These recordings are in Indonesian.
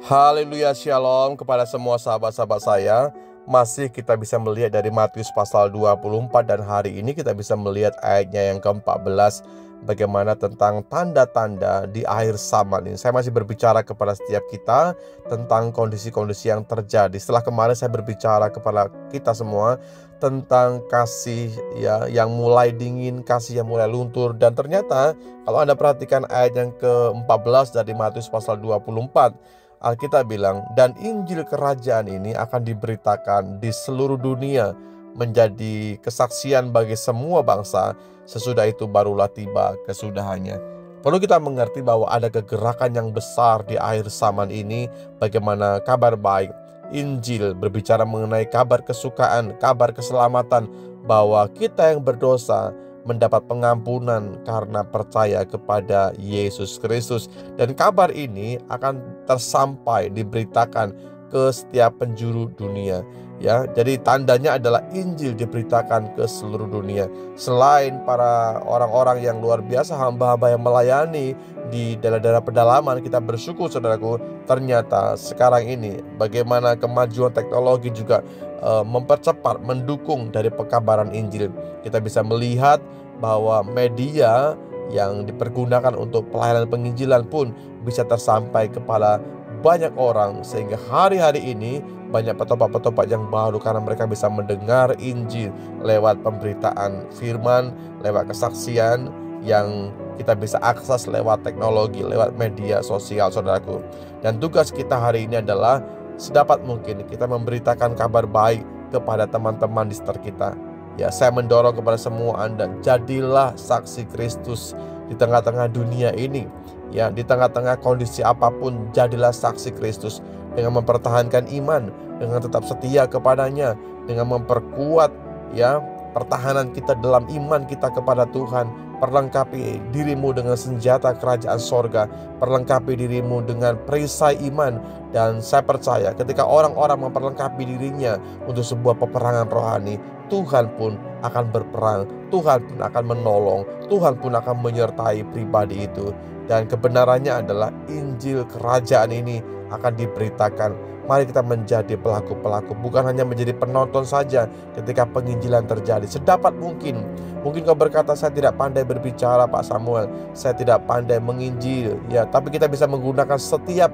Haleluya, shalom kepada semua sahabat-sahabat saya. Masih kita bisa melihat dari Matius pasal 24, dan hari ini kita bisa melihat ayatnya yang ke-14, bagaimana tentang tanda-tanda di akhir zaman ini. Saya masih berbicara kepada setiap kita tentang kondisi-kondisi yang terjadi. Setelah kemarin saya berbicara kepada kita semua tentang kasih ya yang mulai dingin, kasih yang mulai luntur. Dan ternyata kalau Anda perhatikan ayat yang ke-14 dari Matius pasal 24, Alkitab bilang, dan Injil kerajaan ini akan diberitakan di seluruh dunia menjadi kesaksian bagi semua bangsa, sesudah itu barulah tiba kesudahannya. Perlu kita mengerti bahwa ada kegerakan yang besar di akhir zaman ini. Bagaimana kabar baik Injil berbicara mengenai kabar kesukaan, kabar keselamatan, bahwa kita yang berdosa mendapat pengampunan karena percaya kepada Yesus Kristus. Dan kabar ini akan tersampai, diberitakan ke setiap penjuru dunia. Ya, jadi tandanya adalah Injil diberitakan ke seluruh dunia. Selain para orang-orang yang luar biasa, hamba-hamba yang melayani di daerah-daerah pedalaman, kita bersyukur saudaraku, ternyata sekarang ini bagaimana kemajuan teknologi juga mempercepat, mendukung dari pekabaran Injil. Kita bisa melihat bahwa media yang dipergunakan untuk pelayanan penginjilan pun bisa tersampai kepada banyak orang, sehingga hari-hari ini banyak petopak-petopak yang baru karena mereka bisa mendengar Injil lewat pemberitaan firman, lewat kesaksian yang kita bisa akses lewat teknologi, lewat media sosial, saudaraku. Dan tugas kita hari ini adalah sedapat mungkin kita memberitakan kabar baik kepada teman-teman di sekitar kita. Ya, saya mendorong kepada semua Anda, jadilah saksi Kristus di tengah-tengah dunia ini. Ya, di tengah-tengah kondisi apapun, jadilah saksi Kristus dengan mempertahankan iman, dengan tetap setia kepadanya, dengan memperkuat ya pertahanan kita dalam iman kita kepada Tuhan. Perlengkapi dirimu dengan senjata kerajaan sorga, perlengkapi dirimu dengan perisai iman. Dan saya percaya ketika orang-orang memperlengkapi dirinya untuk sebuah peperangan rohani, Tuhan pun akan berperang, Tuhan pun akan menolong, Tuhan pun akan menyertai pribadi itu. Dan kebenarannya adalah Injil kerajaan ini akan diberitakan. Mari kita menjadi pelaku-pelaku, bukan hanya menjadi penonton saja ketika penginjilan terjadi. Sedapat mungkin kau berkata, saya tidak pandai berbicara Pak Samuel, saya tidak pandai menginjil. Ya, tapi kita bisa menggunakan setiap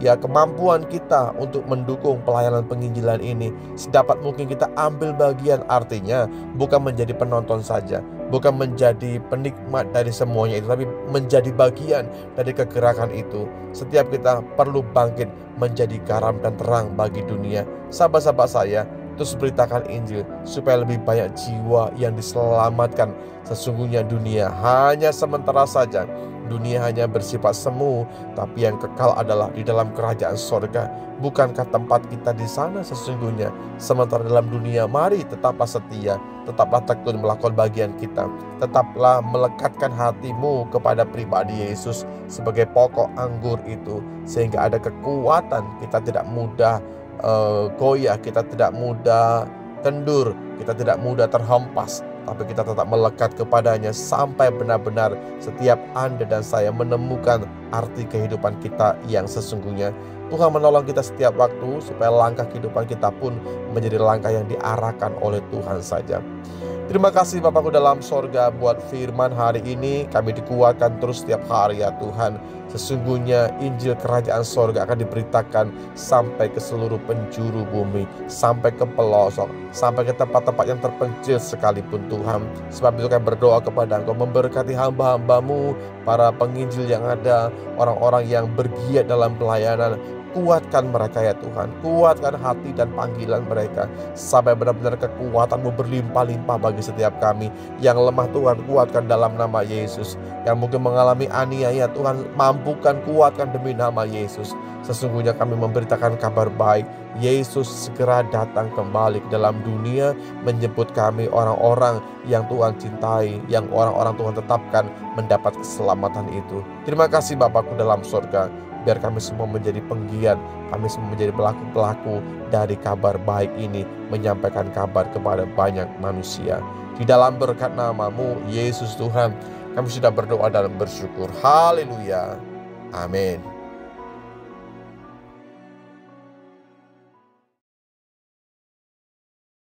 kemampuan kita untuk mendukung pelayanan penginjilan ini. Sedapat mungkin kita ambil bagian, artinya bukan menjadi penonton saja, bukan menjadi penikmat dari semuanya itu, tapi menjadi bagian dari kegerakan itu. Setiap kita perlu bangkit menjadi garam dan terang bagi dunia. Sahabat-sahabat saya, terus beritakan Injil supaya lebih banyak jiwa yang diselamatkan. Sesungguhnya dunia hanya sementara saja. Dunia hanya bersifat semu, tapi yang kekal adalah di dalam kerajaan sorga. Bukankah tempat kita di sana sesungguhnya? Sementara dalam dunia, mari tetaplah setia, tetaplah tekun melakukan bagian kita, tetaplah melekatkan hatimu kepada pribadi Yesus sebagai pokok anggur itu, sehingga ada kekuatan. Kita tidak mudah goyah, kita tidak mudah kendur, kita tidak mudah terhempas, tapi kita tetap melekat kepadanya sampai benar-benar setiap Anda dan saya menemukan arti kehidupan kita yang sesungguhnya. Tuhan menolong kita setiap waktu supaya langkah kehidupan kita pun menjadi langkah yang diarahkan oleh Tuhan saja. Terima kasih Bapakku dalam sorga buat firman hari ini. Kami dikuatkan terus setiap hari ya Tuhan. Sesungguhnya Injil kerajaan sorga akan diberitakan sampai ke seluruh penjuru bumi, sampai ke pelosok, sampai ke tempat-tempat yang terpencil sekalipun Tuhan. Sebab itu kami berdoa kepada Engkau, memberkati hamba-hambamu, para penginjil yang ada, orang-orang yang bergiat dalam pelayanan. Kuatkan mereka ya Tuhan, kuatkan hati dan panggilan mereka, sampai benar-benar kekuatan-Mu berlimpah-limpah bagi setiap kami. Yang lemah Tuhan, kuatkan dalam nama Yesus. Yang mungkin mengalami aniaya Tuhan, mampukan, kuatkan demi nama Yesus. Sesungguhnya kami memberitakan kabar baik, Yesus segera datang kembali ke dalam dunia, menjemput kami orang-orang yang Tuhan cintai, yang orang-orang Tuhan tetapkan mendapat keselamatan itu. Terima kasih Bapakku dalam sorga. Biar kami semua menjadi penggiat, kami semua menjadi pelaku-pelaku dari kabar baik ini, menyampaikan kabar kepada banyak manusia. Di dalam berkat nama-Mu, Yesus Tuhan, kami sudah berdoa dan bersyukur. Haleluya. Amin.